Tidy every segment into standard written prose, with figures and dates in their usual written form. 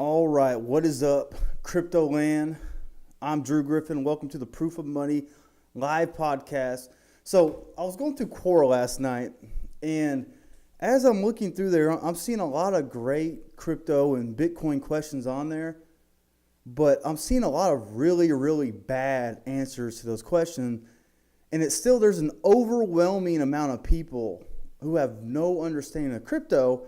All right, what is up, Crypto Land? I'm Drew Griffin. Welcome to the Proof of Money live podcast. So I was going through Quora last night, and as I'm looking through there, I'm seeing a lot of great crypto and Bitcoin questions on there, but I'm seeing a lot of really bad answers to those questions. And there's an overwhelming amount of people who have no understanding of crypto,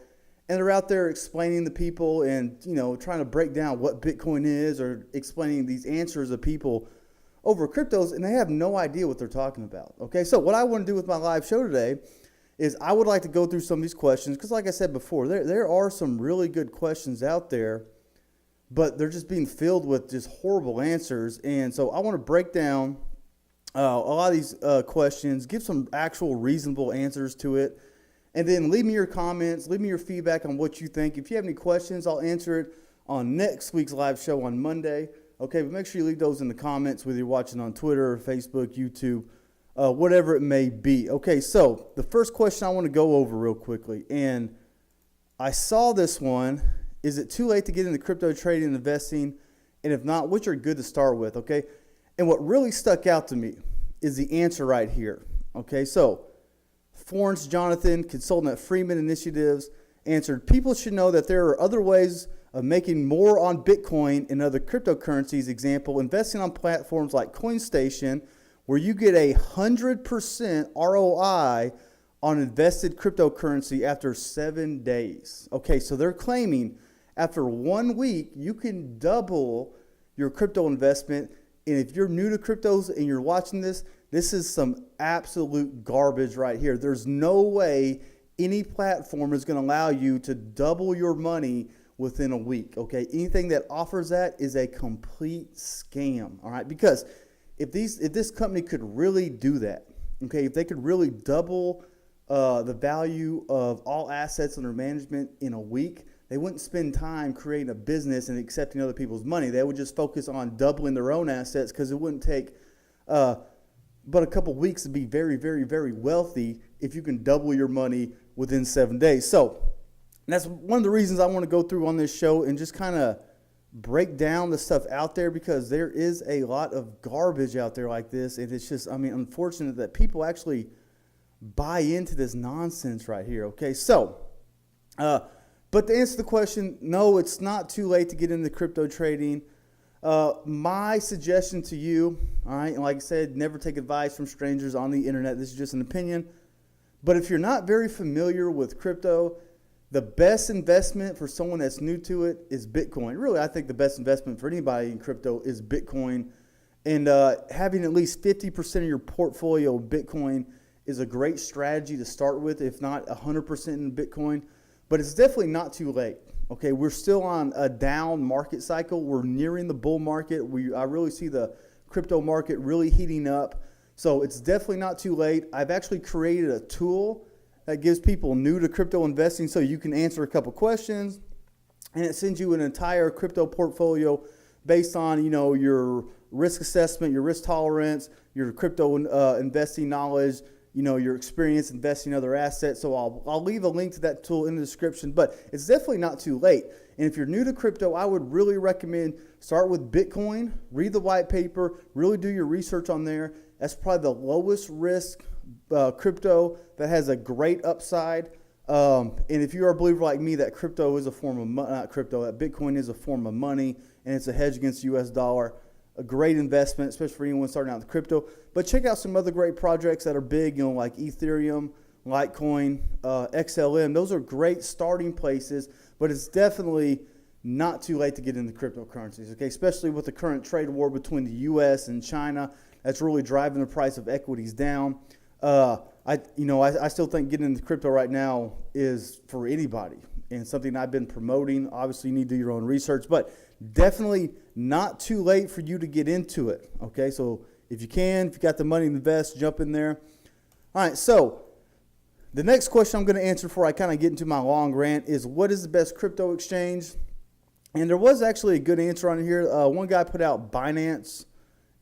and they're out there explaining to people and, trying to break down what Bitcoin is or explaining these answers to people over cryptos, and they have no idea what they're talking about. Okay, so what I want to do with my live show today is I would like to go through some of these questions because, like I said before, there are some really good questions out there, but they're just being filled with just horrible answers. And so I want to break down a lot of these questions, give some actual reasonable answers to it, and then leave me your comments, leave me your feedback on what you think. If you have any questions, I'll answer it on next week's live show on Monday. Okay, but make sure you leave those in the comments, whether you're watching on Twitter, Facebook, YouTube, whatever it may be. Okay, so the first question I want to go over real quickly, and I saw this one. Is it too late to get into crypto trading and investing? And if not, which are good to start with, okay? And what really stuck out to me is the answer right here. Okay, so Florence Jonathan, consultant at Freeman Initiatives, answered, people should know that there are other ways of making more on Bitcoin and other cryptocurrencies. Example, investing on platforms like CoinStation, where you get 100% ROI on invested cryptocurrency after 7 days. Okay, so they're claiming after 1 week, you can double your crypto investment. And if you're new to cryptos and you're watching this, this is some absolute garbage right here. There's no way any platform is going to allow you to double your money within a week. Okay, anything that offers that is a complete scam. All right, because if this company could really do that, okay, if they could really double the value of all assets under management in a week, they wouldn't spend time creating a business and accepting other people's money. They would just focus on doubling their own assets, because it wouldn't take but a couple weeks to be very wealthy if you can double your money within 7 days. So that's one of the reasons I want to go through on this show and just kind of break down the stuff out there, because there is a lot of garbage out there like this. And it's just, unfortunate that people actually buy into this nonsense right here. Okay, so but to answer the question, no, it's not too late to get into crypto trading. My suggestion to you, all right, and like I said, never take advice from strangers on the internet. This is just an opinion. But if you're not very familiar with crypto, the best investment for someone that's new to it is Bitcoin. Really, I think the best investment for anybody in crypto is Bitcoin. And having at least 50% of your portfolio of Bitcoin is a great strategy to start with, if not 100% in Bitcoin. But it's definitely not too late. Okay, we're still on a down market cycle. We're nearing the bull market. I really see the crypto market really heating up. So it's definitely not too late. I've actually created a tool that gives people new to crypto investing so you can answer a couple questions, and it sends you an entire crypto portfolio based on, your risk assessment, your risk tolerance, your crypto investing knowledge, your experience investing in other assets. So I'll leave a link to that tool in the description, but it's definitely not too late. And if you're new to crypto, I would really recommend start with Bitcoin, read the white paper, really do your research on there. That's probably the lowest risk crypto that has a great upside. And if you are a believer like me that crypto is a form of that Bitcoin is a form of money and it's a hedge against the US dollar, a great investment, especially for anyone starting out with crypto. But check out some other great projects that are big, like Ethereum, Litecoin, XLM. Those are great starting places, but it's definitely not too late to get into cryptocurrencies, okay? Especially with the current trade war between the U.S. and China, that's really driving the price of equities down. I still think getting into crypto right now is for anybody and something I've been promoting. Obviously, you need to do your own research, but definitely not too late for you to get into it, okay? So if you got the money to invest, jump in there. All right, so the next question I'm going to answer before I kind of get into my long rant is, what is the best crypto exchange? And there was actually a good answer on here. One guy put out Binance,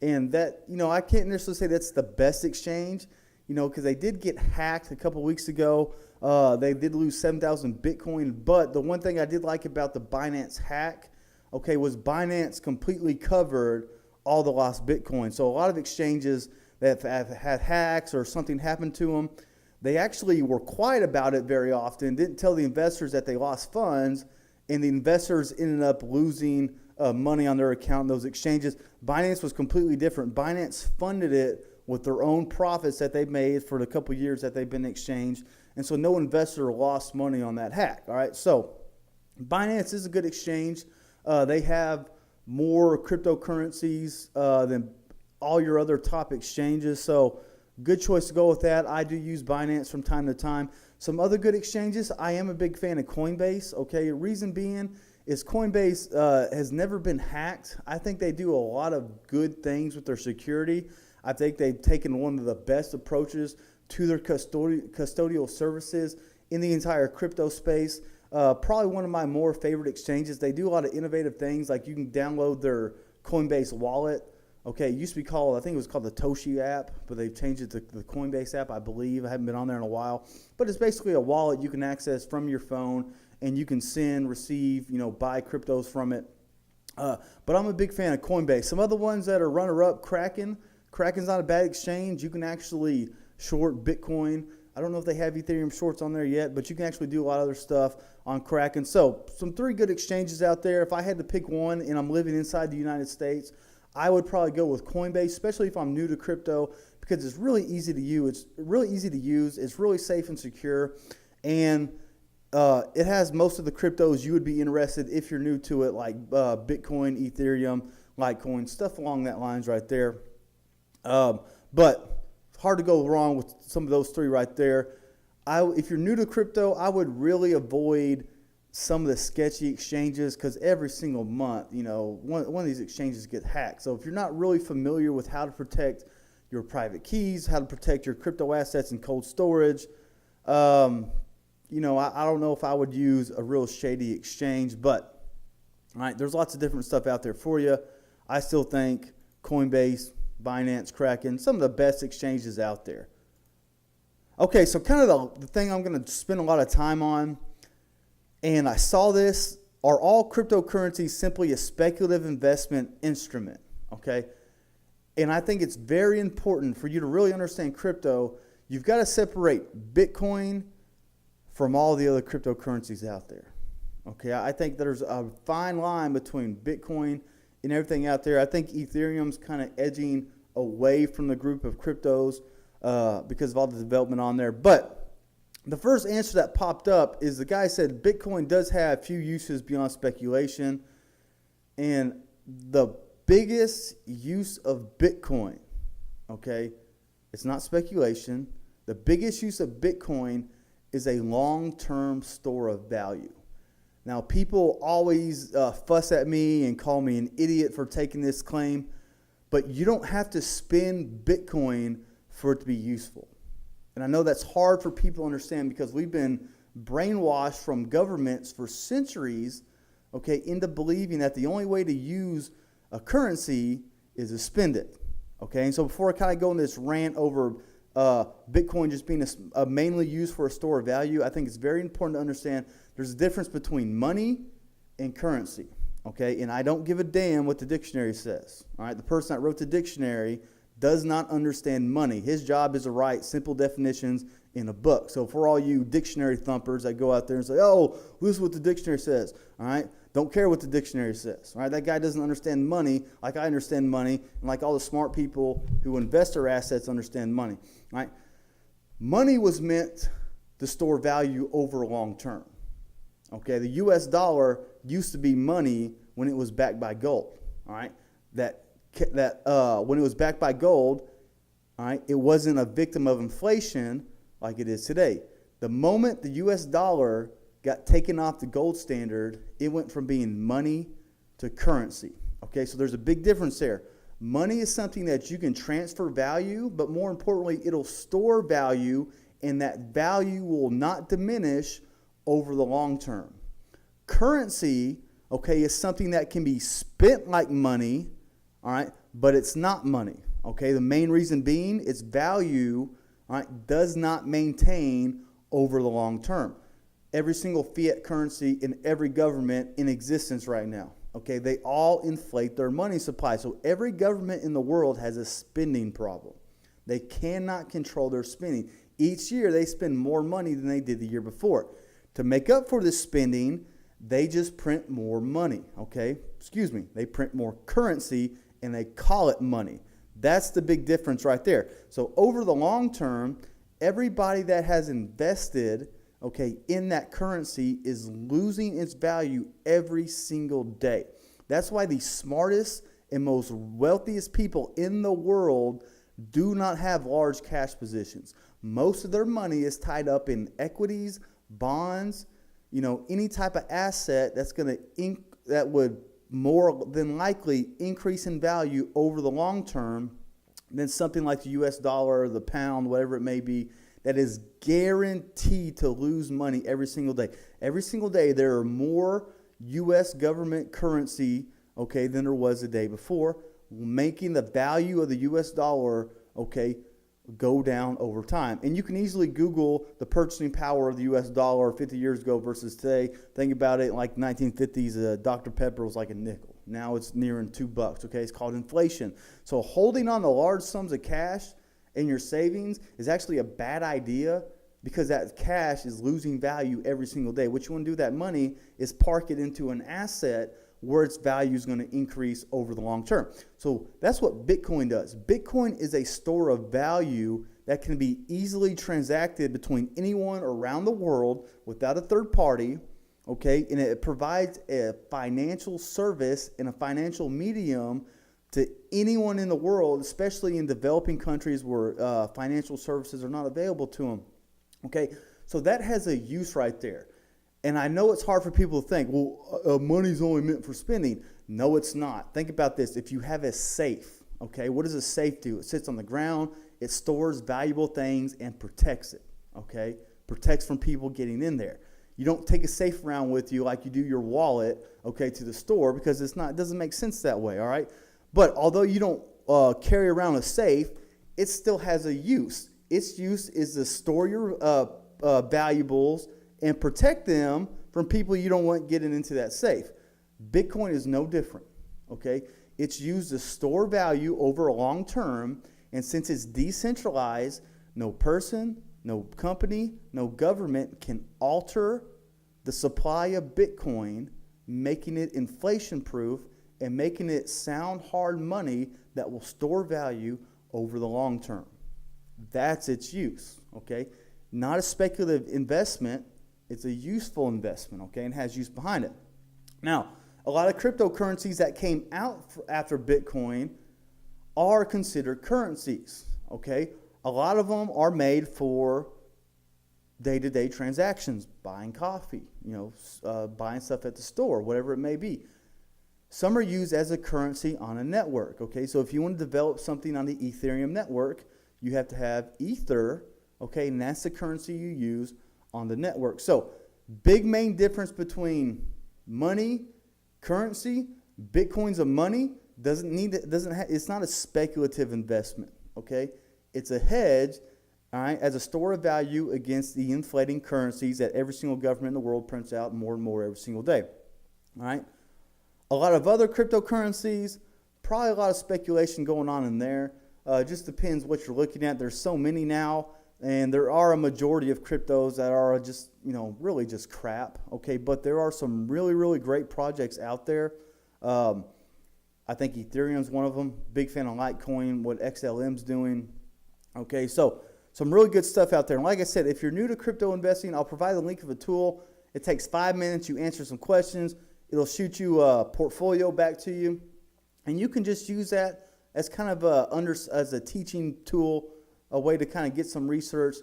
and that, I can't necessarily say that's the best exchange, because they did get hacked a couple weeks ago. They did lose 7,000 Bitcoin, but the one thing I did like about the Binance hack okay, was Binance completely covered all the lost Bitcoin. So a lot of exchanges that have had hacks or something happened to them, they actually were quiet about it very often, didn't tell the investors that they lost funds, and the investors ended up losing money on their account in those exchanges. Binance was completely different. Binance funded it with their own profits that they made for the couple of years that they've been exchanged, and so no investor lost money on that hack. All right, so Binance is a good exchange. They have more cryptocurrencies than all your other top exchanges, so good choice to go with that. I do use Binance from time to time. Some other good exchanges, I am a big fan of Coinbase. Okay, reason being is Coinbase has never been hacked. I think they do a lot of good things with their security. I think they've taken one of the best approaches to their custodial services in the entire crypto space. Probably one of my more favorite exchanges. They do a lot of innovative things, like you can download their Coinbase wallet. Okay, it used to be called, I think it was called the Toshi app, but they've changed it to the Coinbase app, I believe. I haven't been on there in a while. But it's basically a wallet you can access from your phone, and you can send, receive, buy cryptos from it. But I'm a big fan of Coinbase. Some other ones that are runner-up, Kraken. Kraken's not a bad exchange. You can actually short Bitcoin. I don't know if they have Ethereum shorts on there yet, but you can actually do a lot of other stuff on Kraken. So some 3 good exchanges out there. If I had to pick one and I'm living inside the United States, I would probably go with Coinbase, especially if I'm new to crypto, because it's really easy to use. It's really safe and secure, and it has most of the cryptos you would be interested if you're new to it, like Bitcoin, Ethereum, Litecoin, stuff along that lines right there. But hard to go wrong with some of those 3 right there. If you're new to crypto, I would really avoid some of the sketchy exchanges, because every single month, one of these exchanges get hacked. So if you're not really familiar with how to protect your private keys, how to protect your crypto assets in cold storage, I don't know if I would use a real shady exchange. But all right, there's lots of different stuff out there for you. I still think Coinbase, Binance, Kraken, some of the best exchanges out there. Okay, so kind of the thing I'm going to spend a lot of time on, and I saw this, are all cryptocurrencies simply a speculative investment instrument? Okay, and I think it's very important for you to really understand crypto. You've got to separate Bitcoin from all the other cryptocurrencies out there. Okay, I think there's a fine line between Bitcoin and everything out there. I think Ethereum's kind of edging away from the group of cryptos because of all the development on there. But the first answer that popped up is the guy said Bitcoin does have few uses beyond speculation, and the biggest use of Bitcoin, okay, it's not speculation. The biggest use of Bitcoin is a long-term store of value. Now, people always fuss at me and call me an idiot for taking this claim, but you don't have to spend Bitcoin for it to be useful. And I know that's hard for people to understand, because we've been brainwashed from governments for centuries, okay, into believing that the only way to use a currency is to spend it. Okay, and so before I kind of go in this rant over Bitcoin just being mainly used for a store of value, I think it's very important to understand there's a difference between money and currency. Okay, and I don't give a damn what the dictionary says. All right, the person that wrote the dictionary does not understand money. His job is to write simple definitions in a book. So for all you dictionary thumpers that go out there and say, oh, this is what the dictionary says, all right, don't care what the dictionary says. All right, that guy doesn't understand money like I understand money, and like all the smart people who invest their assets understand money. All right, money was meant to store value over long term. Okay, the U.S. dollar used to be money when it was backed by gold. All right, that when it was backed by gold, all right, it wasn't a victim of inflation like it is today. The moment the U.S. dollar got taken off the gold standard, it went from being money to currency. Okay, so there's a big difference there. Money is something that you can transfer value, but more importantly, it'll store value, and that value will not diminish over the long term. Currency, okay, is something that can be spent like money, all right, but it's not money. Okay, the main reason being its value, all right, does not maintain over the long term. Every single fiat currency in every government in existence right now, Okay, they all inflate their money supply. So every government in the world has a spending problem. They cannot control their spending. Each year they spend more money than they did the year before. To make up for this spending, they just print more money. Okay, they print more currency and they call it money. That's the big difference right there. So over the long term, everybody that has invested, in that currency is losing its value every single day. That's why the smartest and most wealthiest people in the world do not have large cash positions. Most of their money is tied up in equities, bonds, any type of asset that would more than likely increase in value over the long term than something like the US dollar or the pound, whatever it may be, that is guaranteed to lose money every single day. Every single day there are more US government currency, than there was the day before, making the value of the US dollar, go down over time. And you can easily Google the purchasing power of the US dollar 50 years ago versus today. Think about it, like 1950s, Dr. Pepper was like a nickel. Now it's nearing $2. It's called inflation. So holding on to large sums of cash in your savings is actually a bad idea because that cash is losing value every single day. What you want to do with that money is park it into an asset where its value is going to increase over the long term. So that's what Bitcoin does. Bitcoin is a store of value that can be easily transacted between anyone around the world without a third party, and it provides a financial service and a financial medium to anyone in the world, especially in developing countries where financial services are not available to them. So that has a use right there. And I know it's hard for people to think, money's only meant for spending. No, it's not. Think about this. If you have a safe, what does a safe do? It sits on the ground, it stores valuable things and protects it, Protects from people getting in there. You don't take a safe around with you like you do your wallet, to the store because it doesn't make sense that way, all right? But although you don't carry around a safe, it still has a use. Its use is to store your valuables and protect them from people you don't want getting into that safe. Bitcoin is no different, It's used to store value over a long term, and since it's decentralized, no person, no company, no government can alter the supply of Bitcoin, making it inflation-proof and making it sound hard money that will store value over the long term. That's its use, Not a speculative investment. It's a useful investment, and has use behind it. Now, a lot of cryptocurrencies that came out after Bitcoin are considered currencies, A lot of them are made for day-to-day transactions, buying coffee, buying stuff at the store, whatever it may be. Some are used as a currency on a network, So if you want to develop something on the Ethereum network, you have to have Ether, and that's the currency you use on the network. So, big main difference between money, currency, Bitcoin's a money, it's not a speculative investment, It's a hedge, all right, as a store of value against the inflating currencies that every single government in the world prints out more and more every single day. All right? A lot of other cryptocurrencies, probably a lot of speculation going on in there. Just depends what you're looking at. There's so many now. And there are a majority of cryptos that are just, really just crap, But there are some really, really great projects out there. I think Ethereum's one of them. Big fan of Litecoin, what XLM's doing. So some really good stuff out there. And like I said, if you're new to crypto investing, I'll provide the link of a tool. It takes 5 minutes. You answer some questions. It'll shoot you a portfolio back to you. And you can just use that as kind of as a teaching tool, a way to kind of get some research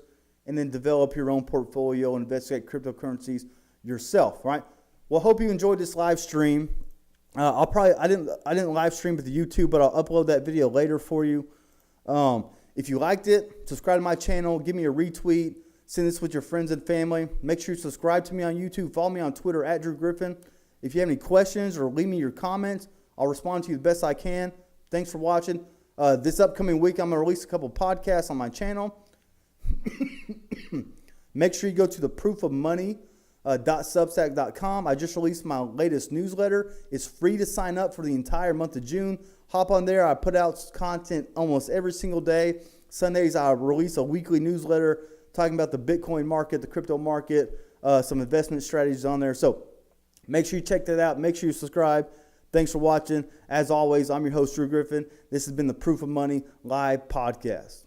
and then develop your own portfolio and investigate cryptocurrencies yourself, right? Well, hope you enjoyed this live stream. I didn't live stream with the YouTube, but I'll upload that video later for you. If you liked it, subscribe to my channel, give me a retweet, send this with your friends and family. Make sure you subscribe to me on YouTube. Follow me on Twitter @DrewGriffin. If you have any questions or leave me your comments, I'll respond to you the best I can. Thanks for watching. This upcoming week, I'm going to release a couple podcasts on my channel. Make sure you go to the Proof of Money .substack.com. I just released my latest newsletter. It's free to sign up for the entire month of June. Hop on there. I put out content almost every single day. Sundays, I release a weekly newsletter talking about the Bitcoin market, the crypto market, some investment strategies on there. So make sure you check that out. Make sure you subscribe. Thanks for watching. As always, I'm your host, Drew Griffin. This has been the Proof of Money Live Podcast.